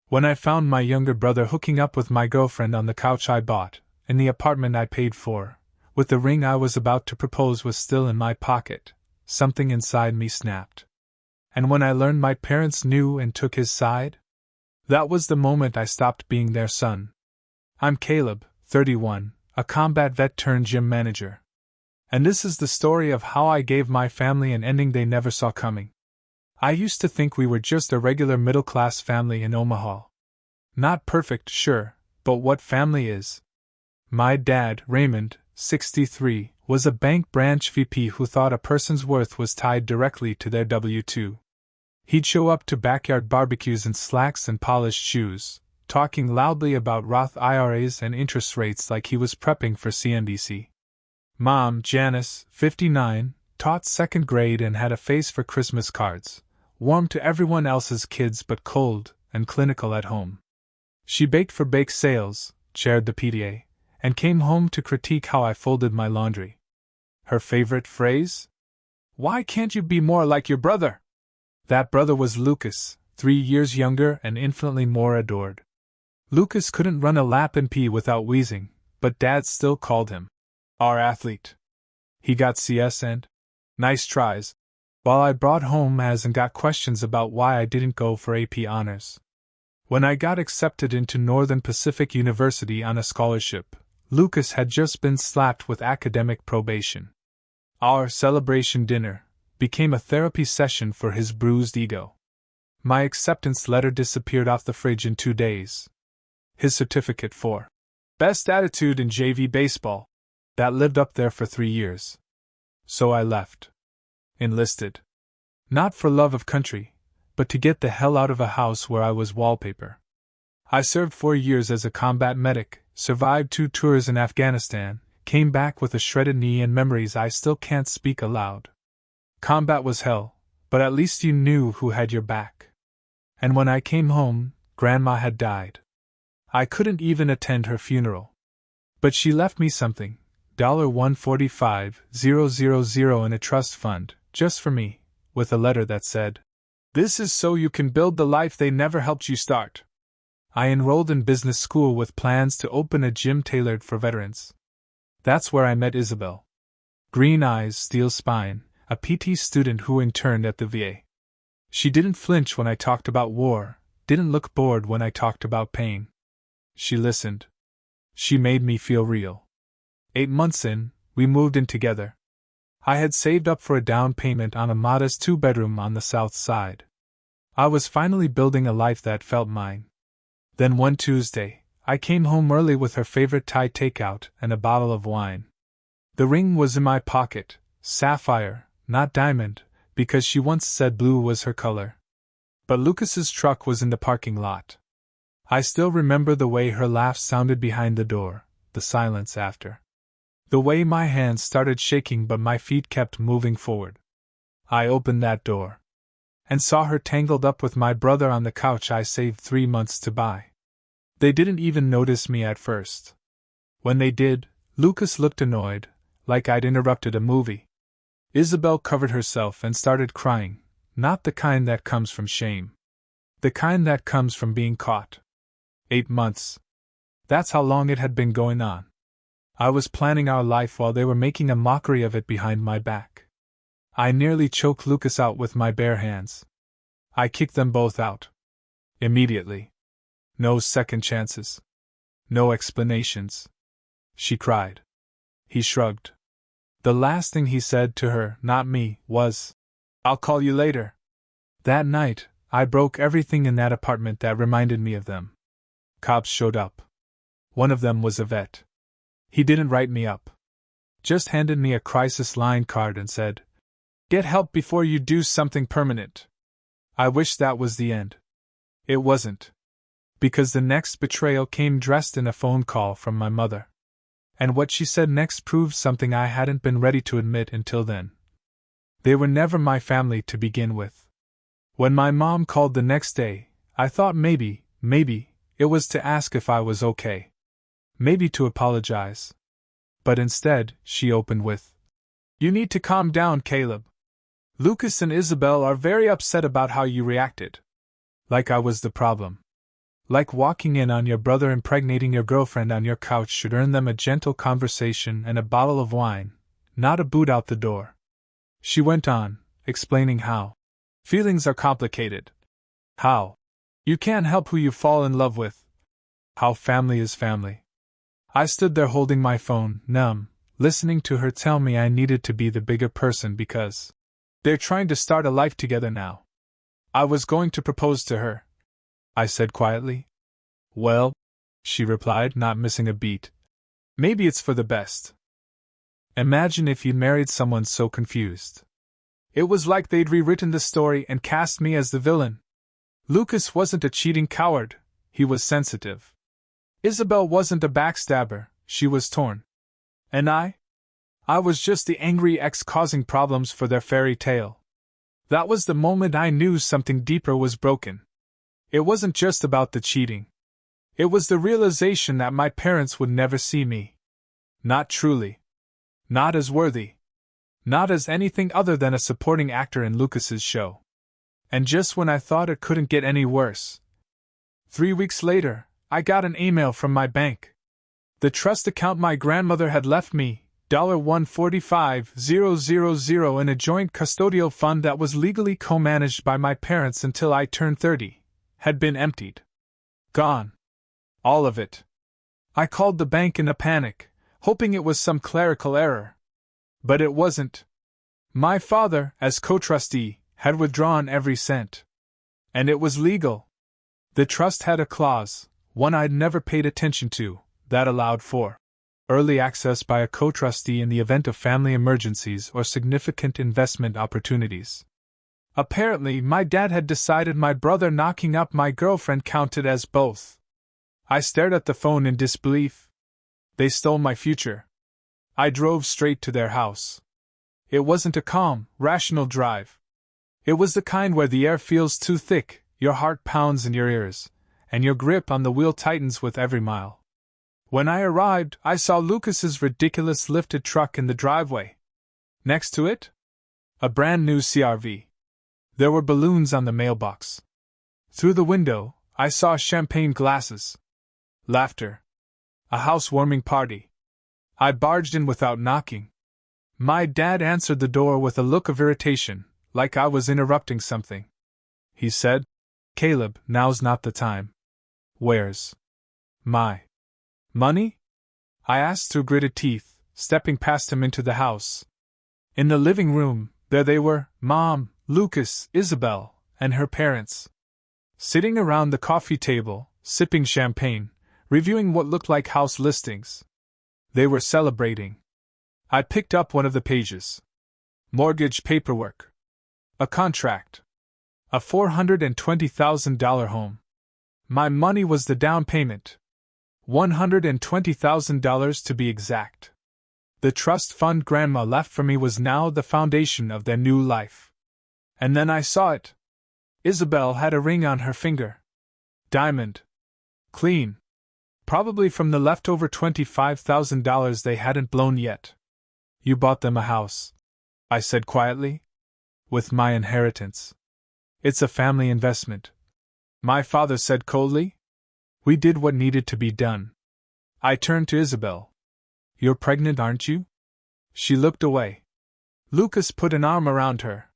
When I found my younger brother hooking up with my girlfriend on the couch I bought, in the apartment I paid for, with the ring I was about to propose was still in my pocket, something inside me snapped. And when I learned my parents knew and took his side? That was the moment I stopped being their son. I'm Caleb, 31, a combat vet turned gym manager. And this is the story of how I gave my family an ending they never saw coming. I used to think we were just a regular middle-class family in Omaha. Not perfect, sure, but what family is? My dad, Raymond, 63, was a bank branch VP who thought a person's worth was tied directly to their W-2. He'd show up to backyard barbecues in slacks and polished shoes, talking loudly about Roth IRAs and interest rates like he was prepping for CNBC. Mom, Janice, 59, taught second grade and had a face for Christmas cards, warm to everyone else's kids but cold and clinical at home. She baked for bake sales, chaired the PTA, and came home to critique how I folded my laundry. Her favorite phrase? "Why can't you be more like your brother?" That brother was Lucas, 3 years younger and infinitely more adored. Lucas couldn't run a lap in pee without wheezing, but Dad still called him our athlete. He got CS and nice tries, while I brought home As and got questions about why I didn't go for AP honors. When I got accepted into Northern Pacific University on a scholarship, Lucas had just been slapped with academic probation. Our celebration dinner became a therapy session for his bruised ego. My acceptance letter disappeared off the fridge in 2 days. His certificate for best attitude in JV baseball, that lived up there for 3 years. So I left. Enlisted. Not for love of country, but to get the hell out of a house where I was wallpaper. I served 4 years as a combat medic, survived 2 tours in Afghanistan, came back with a shredded knee and memories I still can't speak aloud. Combat was hell, but at least you knew who had your back. And when I came home, Grandma had died. I couldn't even attend her funeral. But she left me something, $145,000 in a trust fund, just for me, with a letter that said, "This is so you can build the life they never helped you start." I enrolled in business school with plans to open a gym tailored for veterans. That's where I met Isabel. Green eyes, steel spine, a PT student who interned at the VA. She didn't flinch when I talked about war, didn't look bored when I talked about pain. She listened. She made me feel real. 8 months in, we moved in together. I had saved up for a down payment on a modest 2-bedroom on the south side. I was finally building a life that felt mine. Then one Tuesday, I came home early with her favorite Thai takeout and a bottle of wine. The ring was in my pocket, sapphire, not diamond, because she once said blue was her color. But Lucas's truck was in the parking lot. I still remember the way her laugh sounded behind the door, the silence after. The way my hands started shaking but my feet kept moving forward. I opened that door. And saw her tangled up with my brother on the couch I saved 3 months to buy. They didn't even notice me at first. When they did, Lucas looked annoyed, like I'd interrupted a movie. Isabel covered herself and started crying, not the kind that comes from shame. The kind that comes from being caught. 8 months. That's how long it had been going on. I was planning our life while they were making a mockery of it behind my back. I nearly choked Lucas out with my bare hands. I kicked them both out. Immediately. No second chances. No explanations. She cried. He shrugged. The last thing he said to her, not me, was, "I'll call you later." That night, I broke everything in that apartment that reminded me of them. Cops showed up. One of them was a vet. He didn't write me up. Just handed me a crisis line card and said, "Get help before you do something permanent." I wish that was the end. It wasn't. Because the next betrayal came dressed in a phone call from my mother. And what she said next proved something I hadn't been ready to admit until then. They were never my family to begin with. When my mom called the next day, I thought maybe, it was to ask if I was okay. Maybe to apologize. But instead, she opened with, "You need to calm down, Caleb. Lucas and Isabel are very upset about how you reacted." Like I was the problem. Like walking in on your brother impregnating your girlfriend on your couch should earn them a gentle conversation and a bottle of wine, not a boot out the door. She went on, explaining how feelings are complicated. How you can't help who you fall in love with. How family is family. I stood there holding my phone, numb, listening to her tell me I needed to be the bigger person because they're trying to start a life together now. I was going to propose to her, I said quietly. Well, she replied, not missing a beat. Maybe it's for the best. Imagine if you'd married someone so confused. It was like they'd rewritten the story and cast me as the villain. Lucas wasn't a cheating coward, he was sensitive. Isabel wasn't a backstabber, she was torn. And I was just the angry ex causing problems for their fairy tale. That was the moment I knew something deeper was broken. It wasn't just about the cheating. It was the realization that my parents would never see me. Not truly. Not as worthy. Not as anything other than a supporting actor in Lucas's show. And just when I thought it couldn't get any worse. 3 weeks later, I got an email from my bank. The trust account my grandmother had left me, $145,000 in a joint custodial fund that was legally co-managed by my parents until I turned 30, had been emptied. Gone. All of it. I called the bank in a panic, hoping it was some clerical error. But it wasn't. My father, as co-trustee, had withdrawn every cent. And it was legal. The trust had a clause, one I'd never paid attention to, that allowed for early access by a co-trustee in the event of family emergencies or significant investment opportunities. Apparently, my dad had decided my brother knocking up my girlfriend counted as both. I stared at the phone in disbelief. They stole my future. I drove straight to their house. It wasn't a calm, rational drive. It was the kind where the air feels too thick, your heart pounds in your ears, and your grip on the wheel tightens with every mile. When I arrived, I saw Lucas's ridiculous lifted truck in the driveway. Next to it, a brand new CRV. There were balloons on the mailbox. Through the window, I saw champagne glasses. Laughter. A housewarming party. I barged in without knocking. My dad answered the door with a look of irritation, like I was interrupting something. He said, "Caleb, now's not the time." "Where's my money?" I asked through gritted teeth, stepping past him into the house. In the living room, there they were, Mom, Lucas, Isabel, and her parents. Sitting around the coffee table, sipping champagne, reviewing what looked like house listings. They were celebrating. I picked up one of the pages. Mortgage paperwork. A contract. A $420,000 home. My money was the down payment. $120,000 to be exact. The trust fund Grandma left for me was now the foundation of their new life. And then I saw it. Isabel had a ring on her finger. Diamond. Clean. Probably from the leftover $25,000 they hadn't blown yet. "You bought them a house," I said quietly. "With my inheritance. It's a family investment," my father said coldly. "We did what needed to be done." I turned to Isabel. "You're pregnant, aren't you?" She looked away. Lucas put an arm around her.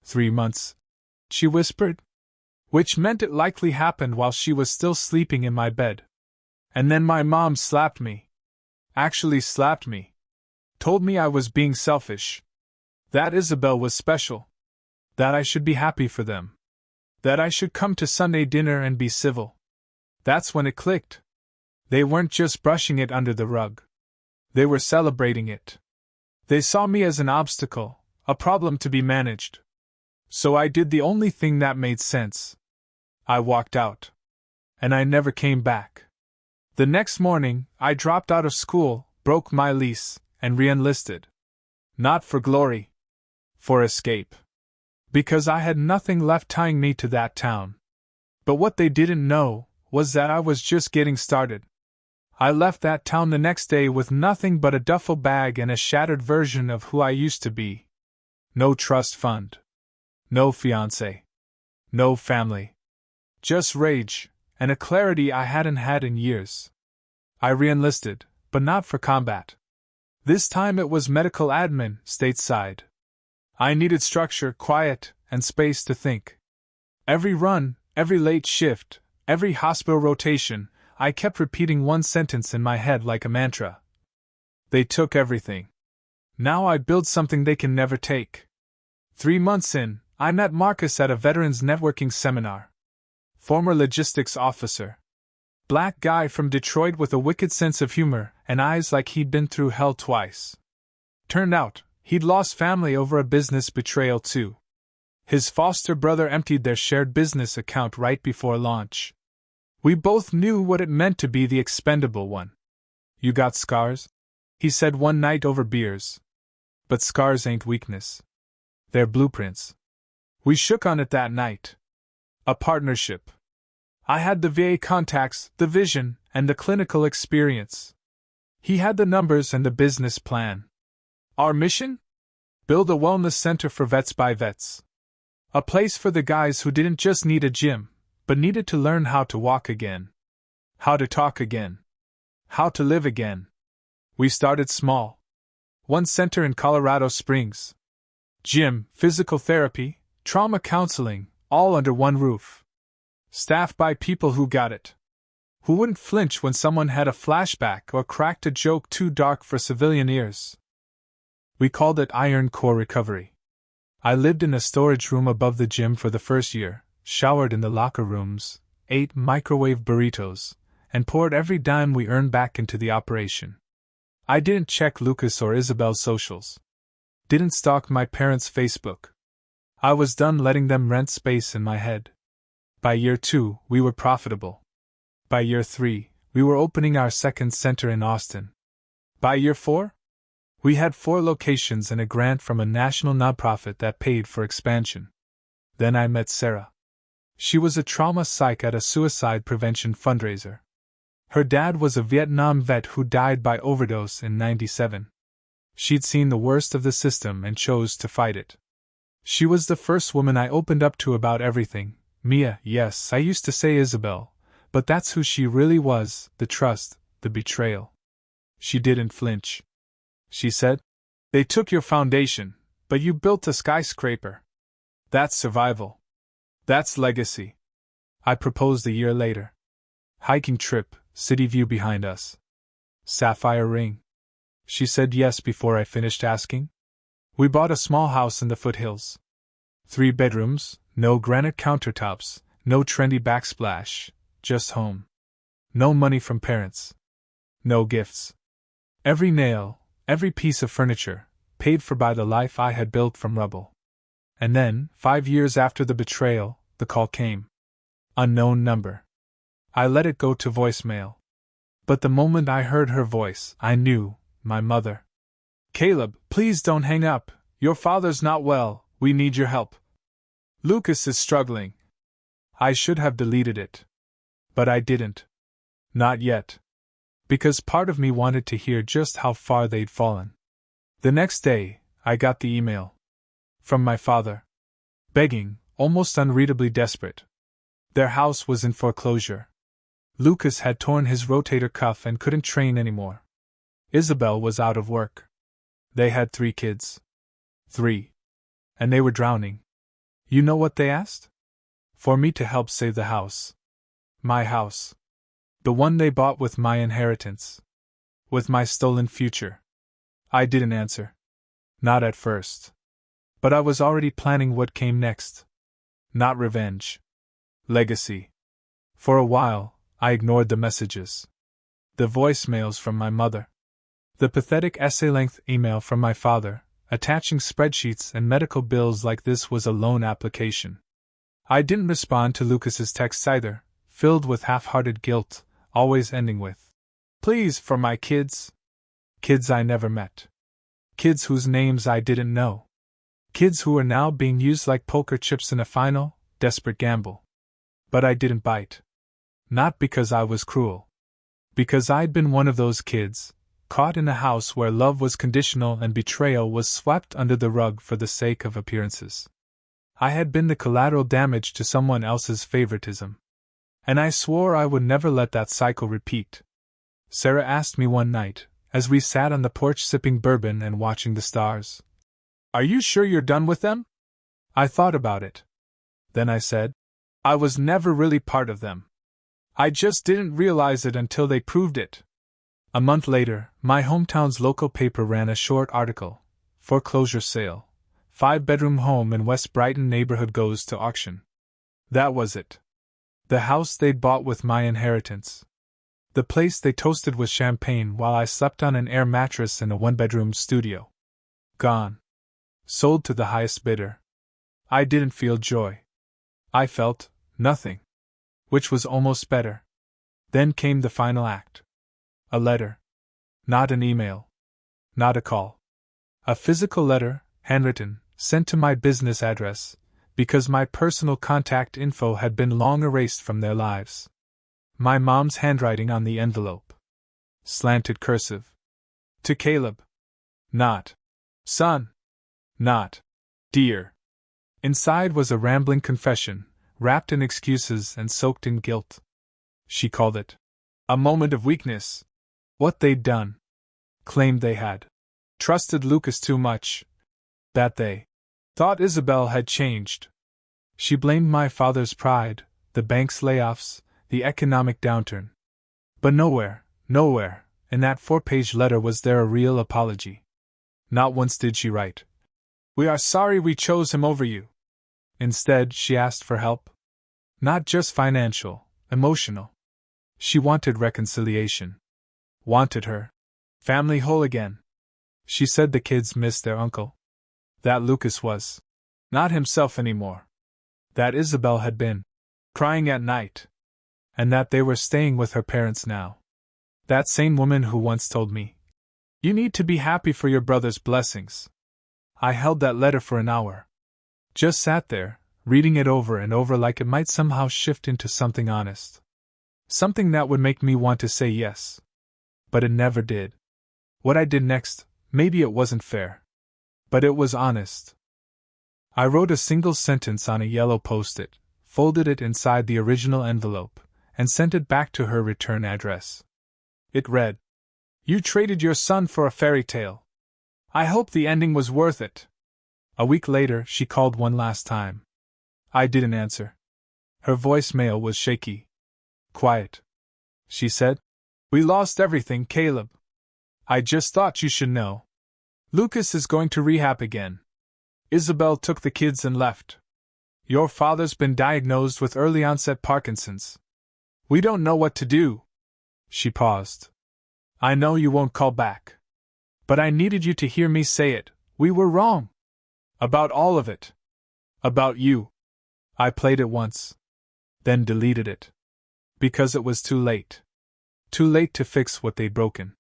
3 months, she whispered. Which meant it likely happened while she was still sleeping in my bed. And then my mom slapped me. Actually slapped me. Told me I was being selfish. That Isabel was special. That I should be happy for them. That I should come to Sunday dinner and be civil. That's when it clicked. They weren't just brushing it under the rug. They were celebrating it. They saw me as an obstacle, a problem to be managed. So I did the only thing that made sense. I walked out. And I never came back. The next morning, I dropped out of school, broke my lease, and re-enlisted. Not for glory. For escape. Because I had nothing left tying me to that town. But what they didn't know was that I was just getting started. I left that town the next day with nothing but a duffel bag and a shattered version of who I used to be. No trust fund. No fiancé. No family. Just rage, and a clarity I hadn't had in years. I re-enlisted, but not for combat. This time it was medical admin, stateside. I needed structure, quiet, and space to think. Every run, every late shift, every hospital rotation, I kept repeating one sentence in my head like a mantra. They took everything. Now I build something they can never take. 3 months in, I met Marcus at a veterans networking seminar. Former logistics officer. Black guy from Detroit with a wicked sense of humor and eyes like he'd been through hell twice. Turned out, he'd lost family over a business betrayal too. His foster brother emptied their shared business account right before launch. We both knew what it meant to be the expendable one. You got scars? He said one night over beers. But scars ain't weakness. They're blueprints. We shook on it that night. A partnership. I had the VA contacts, the vision, and the clinical experience. He had the numbers and the business plan. Our mission? Build a wellness center for vets by vets. A place for the guys who didn't just need a gym, but needed to learn how to walk again. How to talk again. How to live again. We started small. One center in Colorado Springs. Gym, physical therapy, trauma counseling, all under one roof. Staffed by people who got it. Who wouldn't flinch when someone had a flashback or cracked a joke too dark for civilian ears. We called it Iron Core Recovery. I lived in a storage room above the gym for the first year, showered in the locker rooms, ate microwave burritos, and poured every dime we earned back into the operation. I didn't check Lucas or Isabel's socials. Didn't stalk my parents' Facebook. I was done letting them rent space in my head. By year 2, we were profitable. By year 3, we were opening our second center in Austin. By year 4, we had 4 locations and a grant from a national nonprofit that paid for expansion. Then I met Sarah. She was a trauma psych at a suicide prevention fundraiser. Her dad was a Vietnam vet who died by overdose in '97. She'd seen the worst of the system and chose to fight it. She was the first woman I opened up to about everything. Mia, yes, I used to say Isabel, but that's who she really was, the trust, the betrayal. She didn't flinch. She said, "They took your foundation, but you built a skyscraper. That's survival. That's legacy." I proposed a year later. Hiking trip, city view behind us. Sapphire ring. She said yes before I finished asking. We bought a small house in the foothills. 3 bedrooms, no granite countertops, no trendy backsplash, just home. No money from parents. No gifts. Every nail, every piece of furniture, paid for by the life I had built from rubble. And then, 5 years after the betrayal, the call came. Unknown number. I let it go to voicemail. But the moment I heard her voice, I knew, my mother. "Caleb, please don't hang up. Your father's not well, we need your help. Lucas is struggling." I should have deleted it. But I didn't. Not yet. Because part of me wanted to hear just how far they'd fallen. The next day, I got the email. From my father. Begging, almost unreadably desperate. Their house was in foreclosure. Lucas had torn his rotator cuff and couldn't train anymore. Isabel was out of work. They had 3 kids. 3. And they were drowning. You know what they asked? For me to help save the house. My house. The one they bought with my inheritance. With my stolen future. I didn't answer. Not at first. But I was already planning what came next. Not revenge. Legacy. For a while, I ignored the messages. The voicemails from my mother. The pathetic essay-length email from my father, attaching spreadsheets and medical bills like this was a loan application. I didn't respond to Lucas's texts either, filled with half-hearted guilt, always ending with, "Please, for my kids." Kids I never met. Kids whose names I didn't know. Kids who were now being used like poker chips in a final, desperate gamble. But I didn't bite. Not because I was cruel. Because I'd been one of those kids, caught in a house where love was conditional and betrayal was swept under the rug for the sake of appearances. I had been the collateral damage to someone else's favoritism. And I swore I would never let that cycle repeat. Sarah asked me one night, as we sat on the porch sipping bourbon and watching the stars, "Are you sure you're done with them?" I thought about it. Then I said, "I was never really part of them. I just didn't realize it until they proved it." A month later, my hometown's local paper ran a short article: "Foreclosure sale. 5-bedroom home in West Brighton neighborhood goes to auction." That was it. The house they'd bought with my inheritance. The place they toasted with champagne while I slept on an air mattress in a 1-bedroom studio. Gone. Sold to the highest bidder. I didn't feel joy. I felt nothing. Which was almost better. Then came the final act. A letter. Not an email. Not a call. A physical letter, handwritten, sent to my business address, because my personal contact info had been long erased from their lives. My mom's handwriting on the envelope. Slanted cursive. To Caleb. Not son. Not dear. Inside was a rambling confession, wrapped in excuses and soaked in guilt. She called it a moment of weakness. What they'd done. Claimed they had trusted Lucas too much. That they thought Isabel had changed. She blamed my father's pride, the bank's layoffs, the economic downturn. But nowhere, in that 4-page letter was there a real apology. Not once did she write, "We are sorry we chose him over you." Instead, she asked for help. Not just financial, emotional. She wanted reconciliation. Wanted her family whole again. She said the kids missed their uncle. That Lucas was not himself anymore. That Isabel had been crying at night. And that they were staying with her parents now. That same woman who once told me, "You need to be happy for your brother's blessings." I held that letter for an hour. Just sat there, reading it over and over like it might somehow shift into something honest. Something that would make me want to say yes. But it never did. What I did next, maybe it wasn't fair. But it was honest. I wrote a single sentence on a yellow post-it, folded it inside the original envelope, and sent it back to her return address. It read, "You traded your son for a fairy tale. I hope the ending was worth it." A week later, she called one last time. I didn't answer. Her voicemail was shaky. Quiet. She said, "We lost everything, Caleb. I just thought you should know. Lucas is going to rehab again. Isabel took the kids and left. Your father's been diagnosed with early onset Parkinson's. We don't know what to do." She paused. "I know you won't call back. But I needed you to hear me say it. We were wrong. About all of it. About you." I played it once. Then deleted it. Because it was too late. Too late to fix what they'd broken.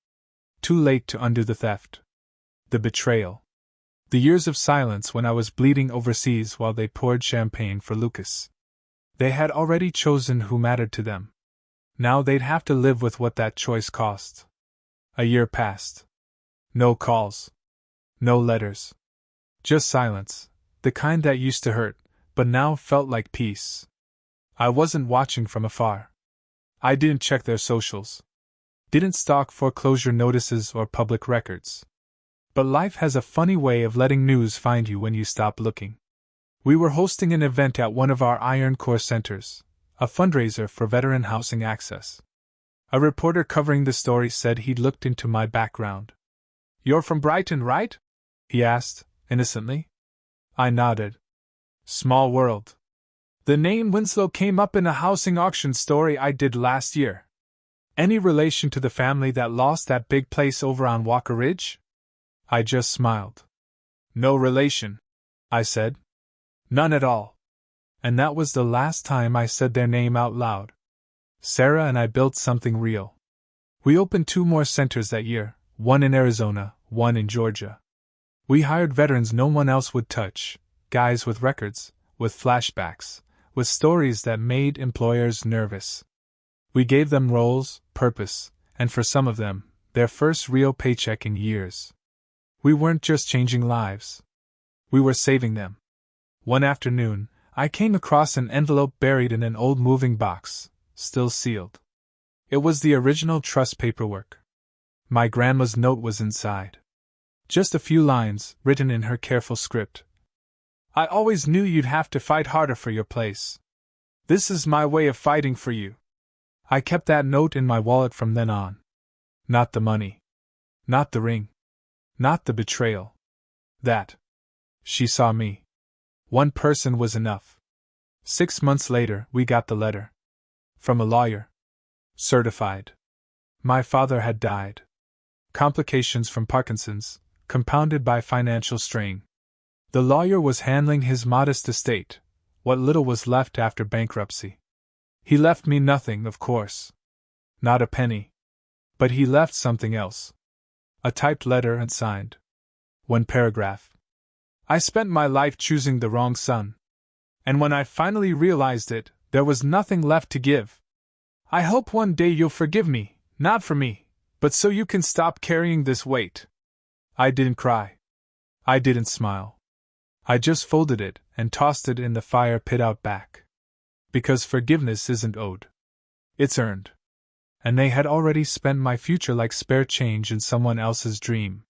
Too late to undo the theft. The betrayal. The years of silence when I was bleeding overseas while they poured champagne for Lucas. They had already chosen who mattered to them. Now they'd have to live with what that choice cost. A year passed. No calls. No letters. Just silence, the kind that used to hurt, but now felt like peace. I wasn't watching from afar. I didn't check their socials. Didn't stalk foreclosure notices or public records. But life has a funny way of letting news find you when you stop looking. We were hosting an event at one of our Iron Core centers, a fundraiser for veteran housing access. A reporter covering the story said he'd looked into my background. "You're from Brighton, right?" he asked, innocently. I nodded. Small world. The name Winslow came up in a housing auction story I did last year. Any relation to the family that lost that big place over on Walker Ridge? I just smiled. "No relation," I said. "None at all." And that was the last time I said their name out loud. Sarah and I built something real. We opened 2 more centers that year, one in Arizona, one in Georgia. We hired veterans no one else would touch, guys with records, with flashbacks, with stories that made employers nervous. We gave them roles, purpose, and for some of them, their first real paycheck in years. We weren't just changing lives. We were saving them. One afternoon, I came across an envelope buried in an old moving box, still sealed. It was the original trust paperwork. My grandma's note was inside. Just a few lines, written in her careful script. I always knew you'd have to fight harder for your place. This is my way of fighting for you. I kept that note in my wallet from then on. Not the money. Not the ring. Not the betrayal. That. She saw me. One person was enough. 6 months later, we got the letter. From a lawyer. Certified. My father had died. Complications from Parkinson's, compounded by financial strain. The lawyer was handling his modest estate, what little was left after bankruptcy. He left me nothing, of course. Not a penny. But he left something else. A typed letter and signed. One paragraph. I spent my life choosing the wrong son. And when I finally realized it, there was nothing left to give. I hope one day you'll forgive me, not for me, but so you can stop carrying this weight. I didn't cry. I didn't smile. I just folded it and tossed it in the fire pit out back. Because forgiveness isn't owed. It's earned. And they had already spent my future like spare change in someone else's dream.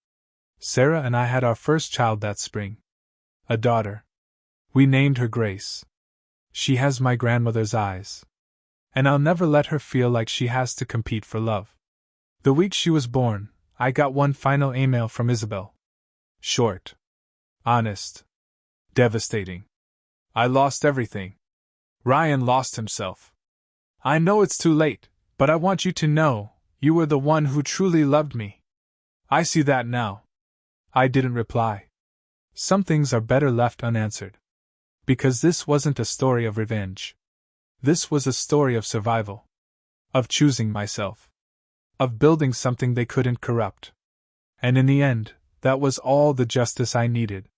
Sarah and I had our first child that spring. A daughter. We named her Grace. She has my grandmother's eyes. And I'll never let her feel like she has to compete for love. The week she was born, I got one final email from Isabel. Short. Honest. Devastating. I lost everything. Ryan lost himself. I know it's too late, but I want you to know, you were the one who truly loved me. I see that now. I didn't reply. Some things are better left unanswered. Because this wasn't a story of revenge. This was a story of survival. Of choosing myself. Of building something they couldn't corrupt. And in the end, that was all the justice I needed.